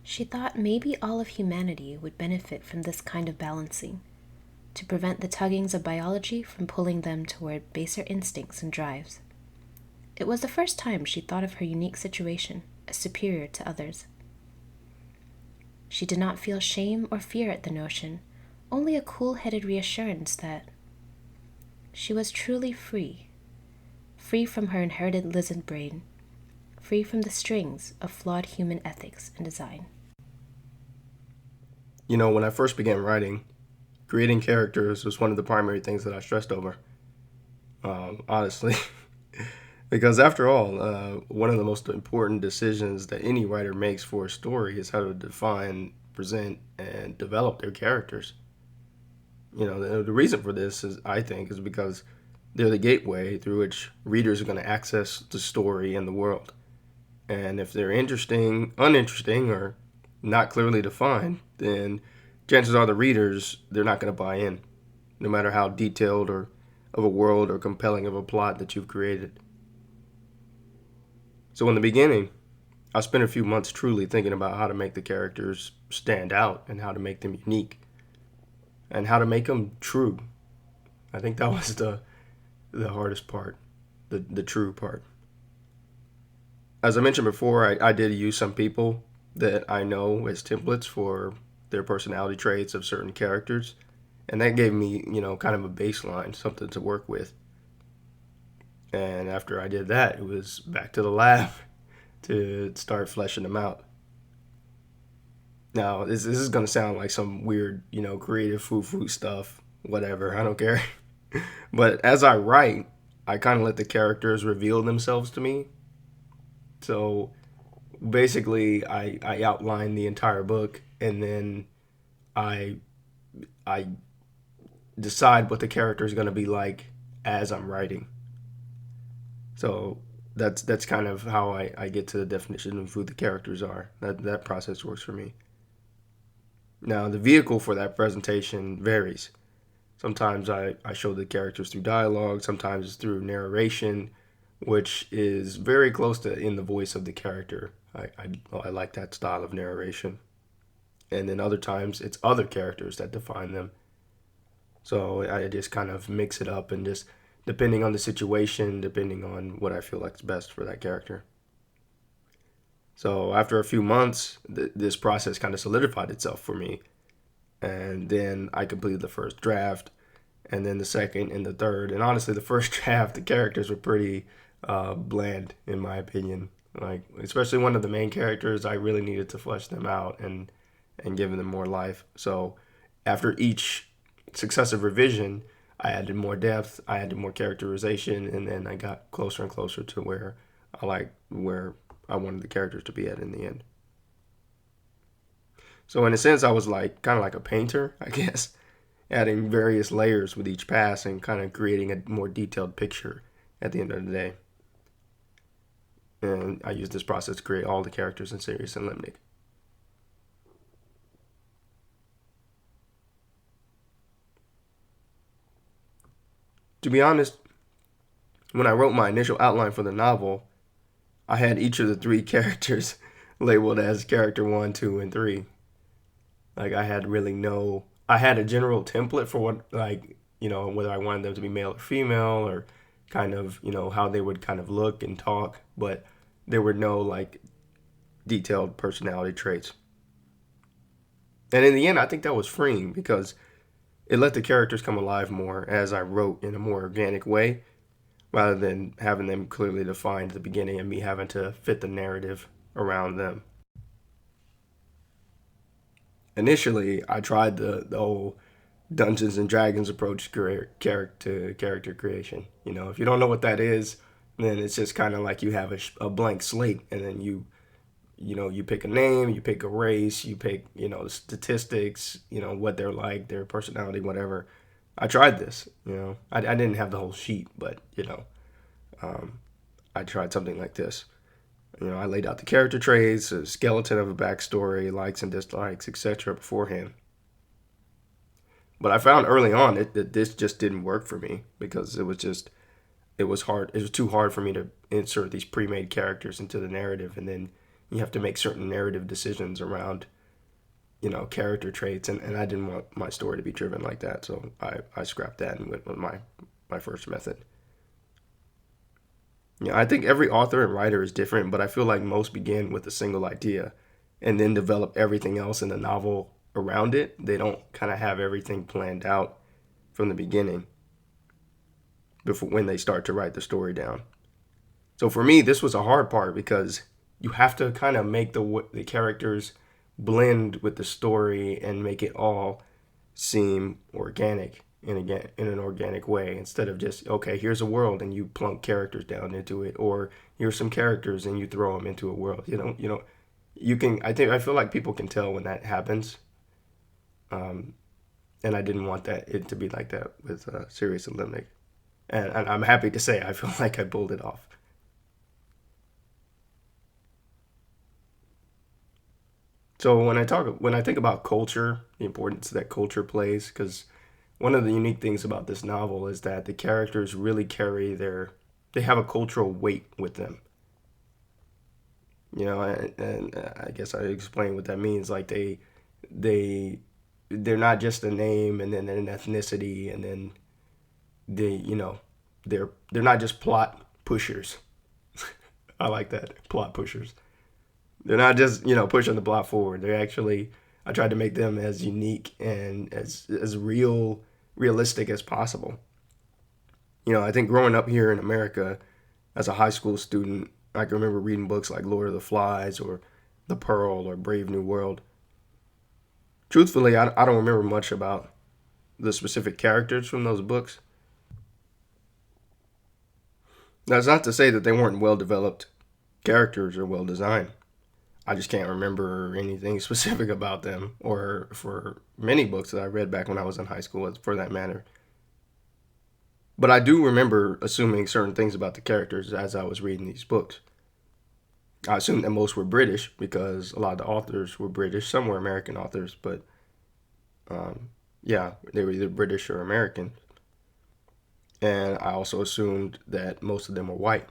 She thought maybe all of humanity would benefit from this kind of balancing, to prevent the tuggings of biology from pulling them toward baser instincts and drives. It was the first time she thought of her unique situation as superior to others. She did not feel shame or fear at the notion, only a cool-headed reassurance that she was truly free, free from her inherited lizard brain, free from the strings of flawed human ethics and design. When I first began writing, creating characters was one of the primary things that I stressed over, honestly. Because after all, one of the most important decisions that any writer makes for a story is how to define, present, and develop their characters. The reason for this is, I think, is because they're the gateway through which readers are going to access the story and the world. And if they're interesting, uninteresting, or not clearly defined, then chances are the readers, they're not going to buy in, no matter how detailed or of a world or compelling of a plot that you've created. So in the beginning, I spent a few months truly thinking about how to make the characters stand out and how to make them unique and how to make them true. I think that was the hardest part, the true part. As I mentioned before, I did use some people that I know as templates for their personality traits of certain characters, and that gave me, kind of a baseline, something to work with. And after I did that, it was back to the lab to start fleshing them out. Now, this is going to sound like some weird, creative foo-foo stuff, whatever, I don't care. But as I write, I kind of let the characters reveal themselves to me. So basically, I outline the entire book, and then I I decide what the character is going to be like as I'm writing. So that's kind of how I get to the definition of who the characters are. That process works for me. Now, the vehicle for that presentation varies. Sometimes I show the characters through dialogue, sometimes through narration, which is very close to in the voice of the character. I like that style of narration. And then other times it's other characters that define them. So I just kind of mix it up and just depending on the situation, depending on what I feel like is best for that character. So after a few months, this process kind of solidified itself for me. And then I completed the first draft, and then the second and the third. And honestly, the first draft, the characters were pretty bland, in my opinion. Like, especially one of the main characters, I really needed to flesh them out and give them more life. So after each successive revision, I added more depth, I added more characterization, and then I got closer and closer to where I wanted the characters to be at in the end. So in a sense, I was like kind of like a painter, I guess, adding various layers with each pass and kind of creating a more detailed picture at the end of the day. And I used this process to create all the characters in Sirius and Limnic. To be honest, when I wrote my initial outline for the novel, I had each of the three characters labeled as character 1, 2, and 3. Like I had a general template for what, like, whether I wanted them to be male or female or kind of, how they would kind of look and talk, but there were no like detailed personality traits. And in the end, I think that was freeing because it let the characters come alive more as I wrote in a more organic way rather than having them clearly defined at the beginning and me having to fit the narrative around them. Initially, I tried the whole Dungeons and Dragons approach to character creation. If you don't know what that is, then it's just kind of like you have a blank slate, and then you pick a name, you pick a race, you pick statistics, what they're like, their personality, whatever. I tried this. I didn't have the whole sheet, but um, I tried something like this. I laid out the character traits, a skeleton of a backstory, likes and dislikes, etc. beforehand. But I found early on that this just didn't work for me because it was hard. It was too hard for me to insert these pre-made characters into the narrative and then, You have to make certain narrative decisions around, character traits, and I didn't want my story to be driven like that, so I scrapped that and went with my first method. I think every author and writer is different, but I feel like most begin with a single idea and then develop everything else in the novel around it. They don't kind of have everything planned out from the beginning before when they start to write the story down. So for me, this was a hard part because you have to kind of make the characters blend with the story and make it all seem organic in an organic way, instead of just, okay, here's a world and you plunk characters down into it, or here's some characters and you throw them into a world. You can, I feel like people can tell when that happens. And I didn't want it to be like that with Sirius and Limnic. And I'm happy to say I feel like I pulled it off. So when I think about culture, the importance that culture plays, because one of the unique things about this novel is that the characters really they have a cultural weight with them. And I guess I explain what that means. Like they they're not just a name and then an ethnicity, and then they're not just plot pushers. I like that, plot pushers. They're not just pushing the plot forward. They're actually, I tried to make them as unique and as realistic as possible. I think growing up here in America as a high school student, I can remember reading books like Lord of the Flies or The Pearl or Brave New World. Truthfully, I don't remember much about the specific characters from those books. That's not to say that they weren't well developed characters or well designed. I just can't remember anything specific about them, or for many books that I read back when I was in high school, for that matter. But I do remember assuming certain things about the characters as I was reading these books. I assumed that most were British because a lot of the authors were British. Some were American authors, but yeah, they were either British or American. And I also assumed that most of them were white.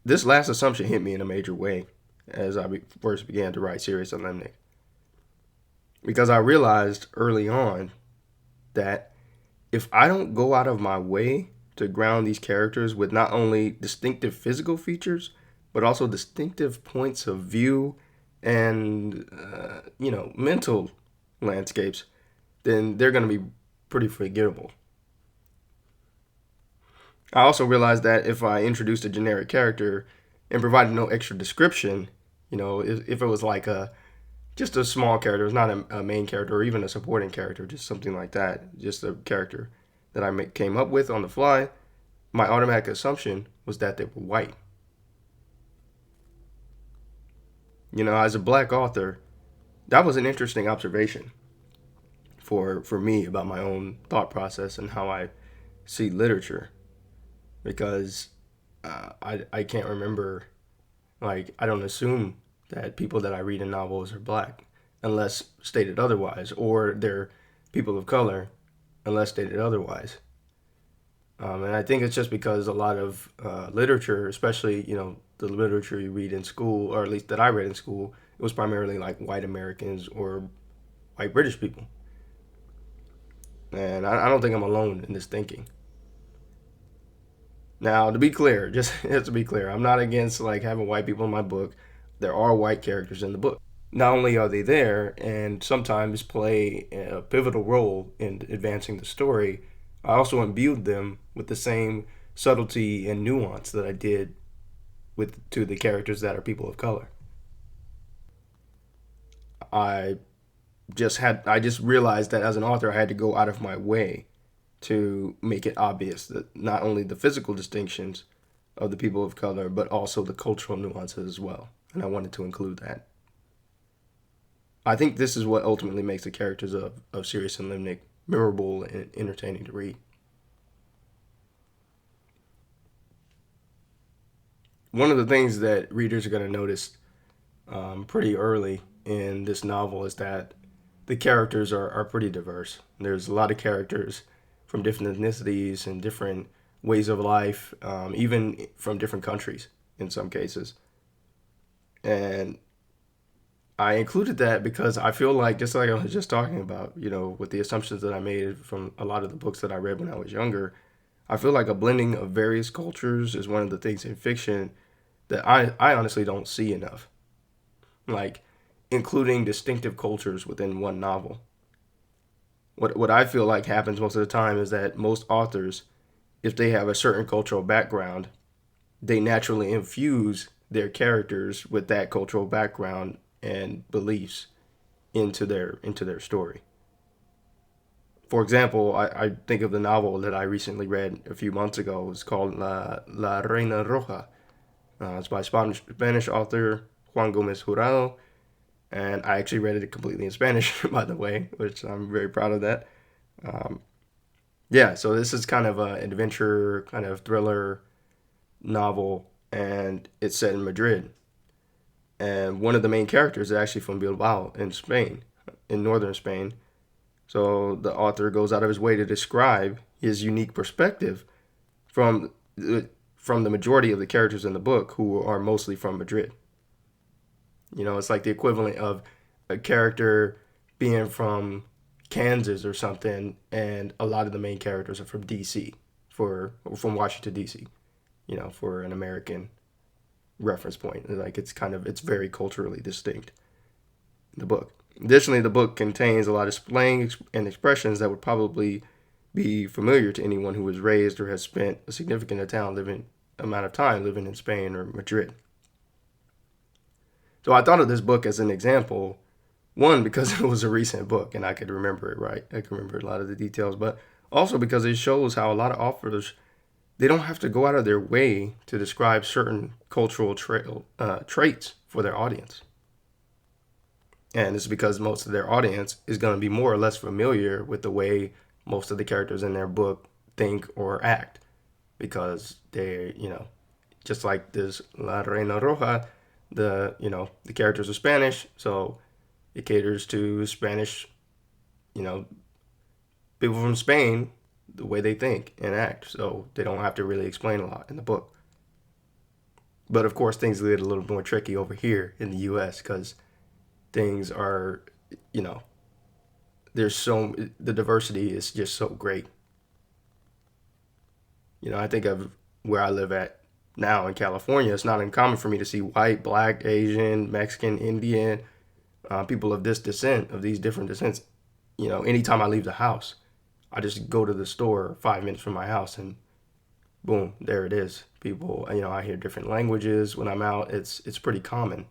This last assumption hit me in a major way as I first began to write Sirius and Limnic, because I realized early on that if I don't go out of my way to ground these characters with not only distinctive physical features, but also distinctive points of view and, mental landscapes, then they're going to be pretty forgettable. I also realized that if I introduced a generic character and provided no extra description, if it was like just a small character, it's not a main character or even a supporting character, just something like that, just a character that I came up with on the fly, my automatic assumption was that they were white. As a black author, that was an interesting observation for me about my own thought process and how I see literature. Because I can't remember, like, I don't assume that people that I read in novels are black unless stated otherwise, or they're people of color unless stated otherwise. And I think it's just because a lot of literature, especially, the literature you read in school, or at least that I read in school, it was primarily like white Americans or white British people. And I don't think I'm alone in this thinking. Now, to be clear, just to be clear, I'm not against like having white people in my book. There are white characters in the book. Not only are they there and sometimes play a pivotal role in advancing the story, I also imbued them with the same subtlety and nuance that I did to the characters that are people of color. I I just realized that as an author I had to go out of my way to make it obvious that not only the physical distinctions of the people of color, but also the cultural nuances as well. And I wanted to include that. I think this is what ultimately makes the characters of Sirius and Limnic memorable and entertaining to read. One of the things that readers are going to notice pretty early in this novel is that the characters are pretty diverse. There's a lot of characters from different ethnicities and different ways of life, even from different countries in some cases. And I included that because I feel like, just like I was just talking about, with the assumptions that I made from a lot of the books that I read when I was younger, I feel like a blending of various cultures is one of the things in fiction that I honestly don't see enough. Like, including distinctive cultures within one novel. What I feel like happens most of the time is that most authors, if they have a certain cultural background, they naturally infuse their characters with that cultural background and beliefs into their story. For example, I think of the novel that I recently read a few months ago. It's called La Reina Roja. It's by Spanish author Juan Gomez Jurado, and I actually read it completely in Spanish, by the way, which I'm very proud of that. Um, yeah, so this is kind of an adventure, kind of thriller novel, and it's set in Madrid. And one of the main characters is actually from Bilbao in Spain, in northern Spain. So the author goes out of his way to describe his unique perspective from from the majority of the characters in the book, who are mostly from Madrid. It's like the equivalent of a character being from Kansas or something, and a lot of the main characters are from DC, from Washington D.C. For an American reference point. Like it's very culturally distinct. The book. Additionally, the book contains a lot of slang and expressions that would probably be familiar to anyone who was raised or has spent a significant amount of time living in Spain or Madrid. So I thought of this book as an example, one, because it was a recent book and I could remember it right. I could remember a lot of the details, but also because it shows how a lot of authors, they don't have to go out of their way to describe certain cultural traits for their audience. And it's because most of their audience is going to be more or less familiar with the way most of the characters in their book think or act. Because they, just like this La Reina Roja, the characters are Spanish, so it caters to Spanish, you know, people from Spain, the way they think and act. So they don't have to really explain a lot in the book. But of course, things get a little more tricky over here in the U.S. because things are, you know, the diversity is just so great. I think of where I live at now in California. It's not uncommon for me to see white, black, Asian, Mexican, Indian, people of this descent, of these different descents. Anytime I leave the house, I just go to the store 5 minutes from my house and boom, there it is. People, I hear different languages when I'm out. It's pretty common.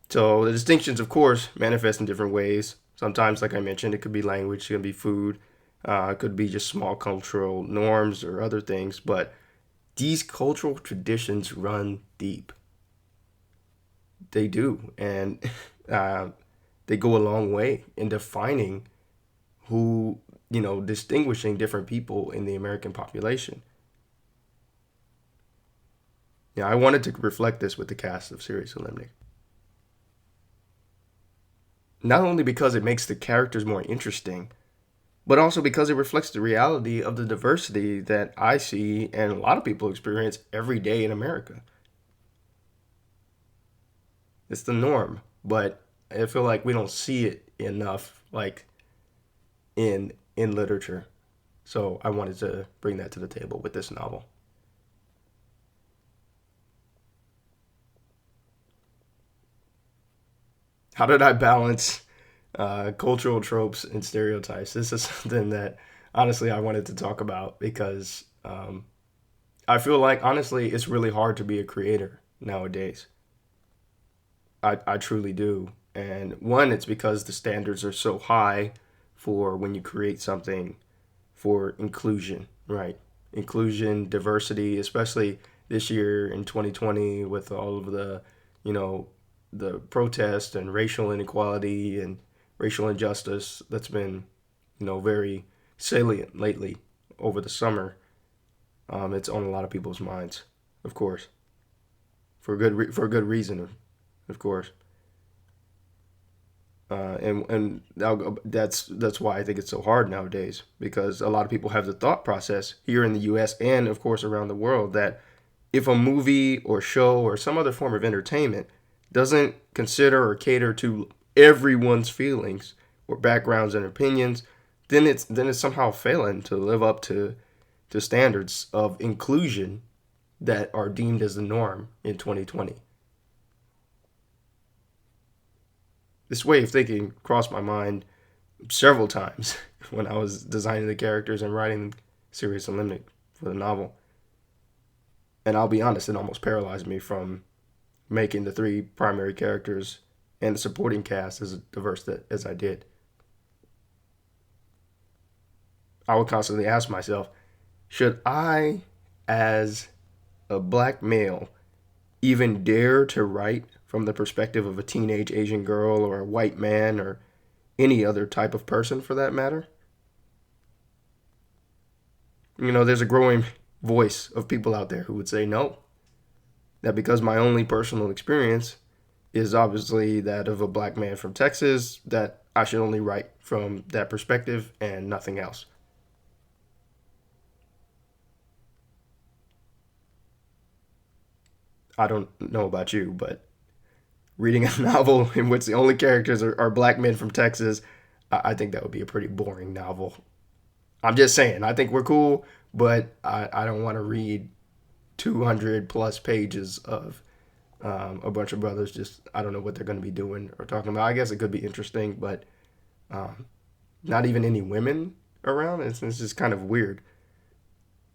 So the distinctions, of course, manifest in different ways. Sometimes, like I mentioned, it could be language, it could be food, it could be just small cultural norms or other things. But these cultural traditions run deep. They do, and they go a long way in defining who, distinguishing different people in the American population. I wanted to reflect this with the cast of Serious Solemnic. Not only because it makes the characters more interesting, but also because it reflects the reality of the diversity that I see and a lot of people experience every day in America. It's the norm, but I feel like we don't see it enough, like in literature. So I wanted to bring that to the table with this novel. How did I balance cultural tropes and stereotypes? This is something that honestly I wanted to talk about because I feel like honestly it's really hard to be a creator nowadays. I truly do. And one, it's because the standards are so high for when you create something for inclusion, right? Inclusion, diversity, especially this year in 2020 with all of you know, the protest and racial inequality and racial injustice that's been, very salient lately over the summer. It's on a lot of people's minds, of course, for a good reason, of course. That's why I think it's so hard nowadays, because a lot of people have the thought process here in the U.S. and of course around the world that if a movie or show or some other form of entertainment doesn't consider or cater to everyone's feelings or backgrounds and opinions, then it's somehow failing to live up to standards of inclusion that are deemed as the norm in 2020. This way of thinking crossed my mind several times when I was designing the characters and writing Serious and Limit for the novel. And I'll be honest, it almost paralyzed me from making the three primary characters and the supporting cast as diverse as I did. I would constantly ask myself, should I, as a black male, even dare to write from the perspective of a teenage Asian girl or a white man or any other type of person for that matter? There's a growing voice of people out there who would say no. That because my only personal experience is obviously that of a black man from Texas, that I should only write from that perspective and nothing else. I don't know about you, but reading a novel in which the only characters are black men from Texas, I think that would be a pretty boring novel. I'm just saying, I think we're cool, but I don't want to read 200 plus pages of a bunch of brothers just, I don't know what they're going to be doing or talking about. I guess it could be interesting, but um, not even any women around. It's just kind of weird.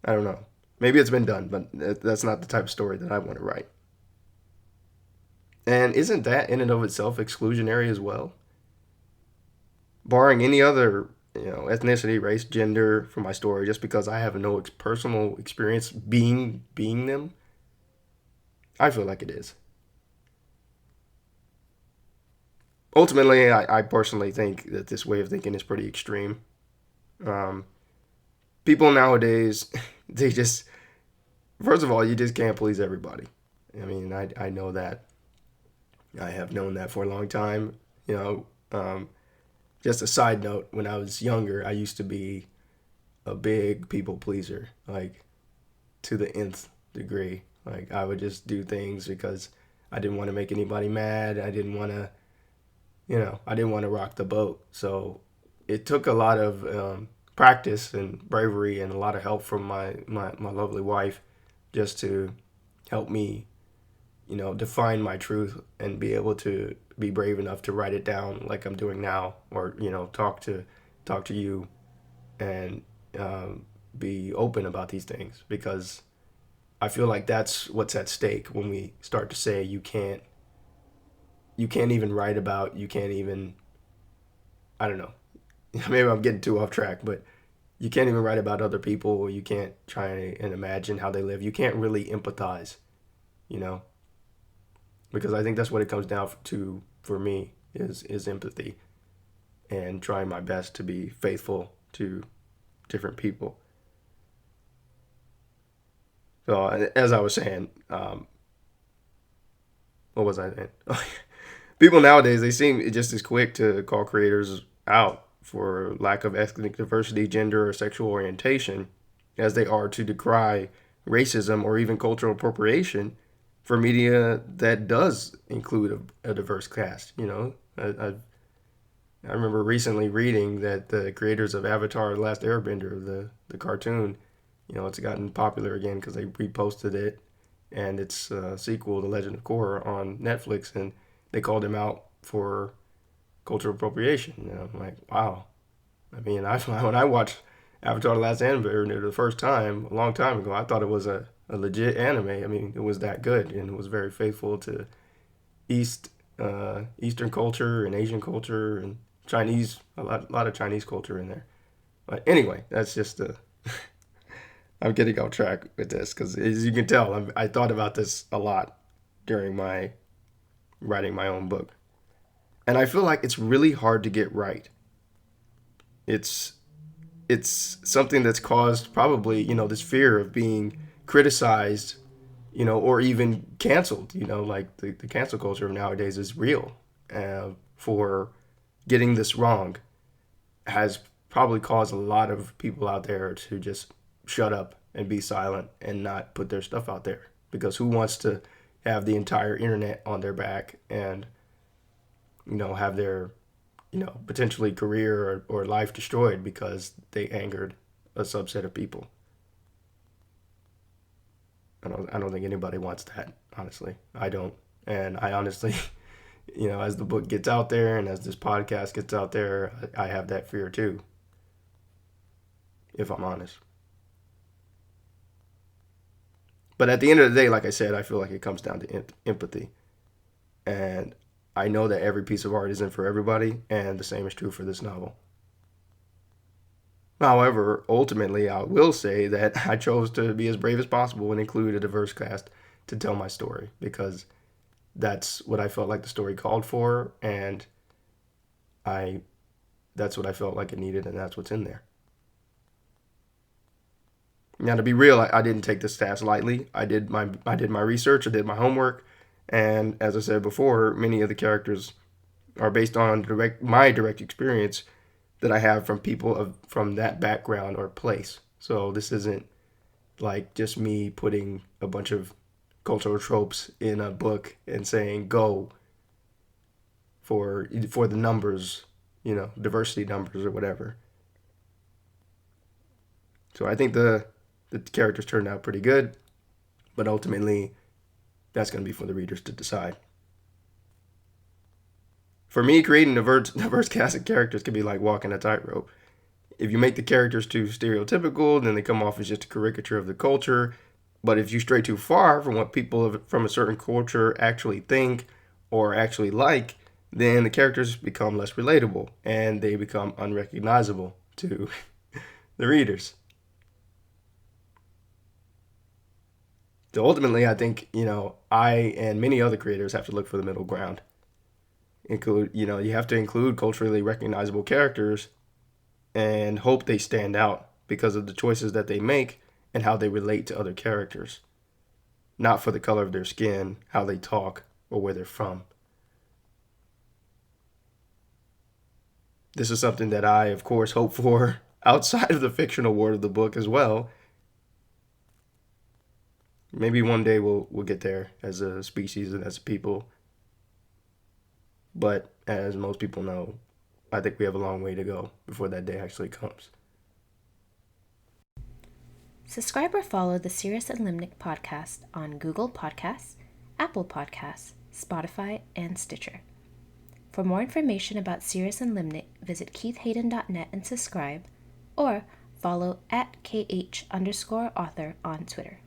I don't know. Maybe it's been done, but that's not the type of story that I want to write. And isn't that in and of itself exclusionary as well? Barring any other, ethnicity, race, gender for my story, just because I have no personal experience being them, I feel like it is. Ultimately, I personally think that this way of thinking is pretty extreme. Um, People nowadays, they just, first of all, you just can't please everybody. I mean, I know that. I have known that for a long time. You know, just a side note, when I was younger, I used to be a big people pleaser, like to the nth degree. Like I would just do things because I didn't want to make anybody mad. I didn't want to, I didn't want to rock the boat. So it took a lot of practice and bravery and a lot of help from my lovely wife just to help me, define my truth and be able to be brave enough to write it down like I'm doing now, or talk to you and be open about these things, because I feel like that's what's at stake when we start to say you can't even write about, you can't even, I don't know, maybe I'm getting too off track, but you can't even write about other people, or you can't try and imagine how they live. You can't really empathize, you know, because I think that's what it comes down to for me is empathy and trying my best to be faithful to different people. So as I was saying, what was I saying? People nowadays, they seem just as quick to call creators out for lack of ethnic diversity, gender, or sexual orientation as they are to decry racism or even cultural appropriation for media that does include a diverse cast. I remember recently reading that the creators of Avatar: The Last Airbender, the cartoon, it's gotten popular again because they reposted it, and its sequel, The Legend of Korra, on Netflix, and they called him out for cultural appropriation. I'm like, wow. I mean, when I watched Avatar: The Last Airbender the first time a long time ago, I thought it was a legit anime. I mean, it was that good, and it was very faithful to Eastern culture and Asian culture and Chinese, a lot of Chinese culture in there. But anyway, that's just I'm getting off track with this because, as you can tell, I thought about this a lot during my writing my own book, and I feel like it's really hard to get right. It's it's something that's caused probably, this fear of being criticized, or even canceled. Like the cancel culture of nowadays is real for getting this wrong has probably caused a lot of people out there to just shut up and be silent and not put their stuff out there. Because who wants to have the entire internet on their back and, have their, potentially career or life destroyed because they angered a subset of people? I don't think anybody wants that, honestly. I don't. And I honestly, as the book gets out there and as this podcast gets out there, I have that fear too, if I'm honest. But at the end of the day, like I said, I feel like it comes down to empathy. And I know that every piece of art isn't for everybody, and the same is true for this novel. However, ultimately, I will say that I chose to be as brave as possible and include a diverse cast to tell my story, because that's what I felt like the story called for, and I that's what I felt like it needed, and that's what's in there. Now, to be real, I didn't take this task lightly. I did my research, I did my homework, and as I said before, many of the characters are based on my direct experience that I have from people from that background or place. So this isn't like just me putting a bunch of cultural tropes in a book and saying go for the numbers, diversity numbers or whatever. So I think the characters turned out pretty good, but ultimately that's going to be for the readers to decide. For me, creating a diverse cast of characters can be like walking a tightrope. If you make the characters too stereotypical, then they come off as just a caricature of the culture. But if you stray too far from what people from a certain culture actually think or actually like, then the characters become less relatable and they become unrecognizable to the readers. So ultimately, I think, I and many other creators have to look for the middle ground. You have to include culturally recognizable characters and hope they stand out because of the choices that they make and how they relate to other characters, not for the color of their skin, how they talk, or where they're from. This is something that I, of course, hope for outside of the fictional world of the book as well. Maybe one day we'll get there as a species and as a people. But as most people know, I think we have a long way to go before that day actually comes. Subscribe or follow the Sirius and Limnic podcast on Google Podcasts, Apple Podcasts, Spotify, and Stitcher. For more information about Sirius and Limnic, visit keithhayden.net and subscribe, or follow @KH_author on Twitter.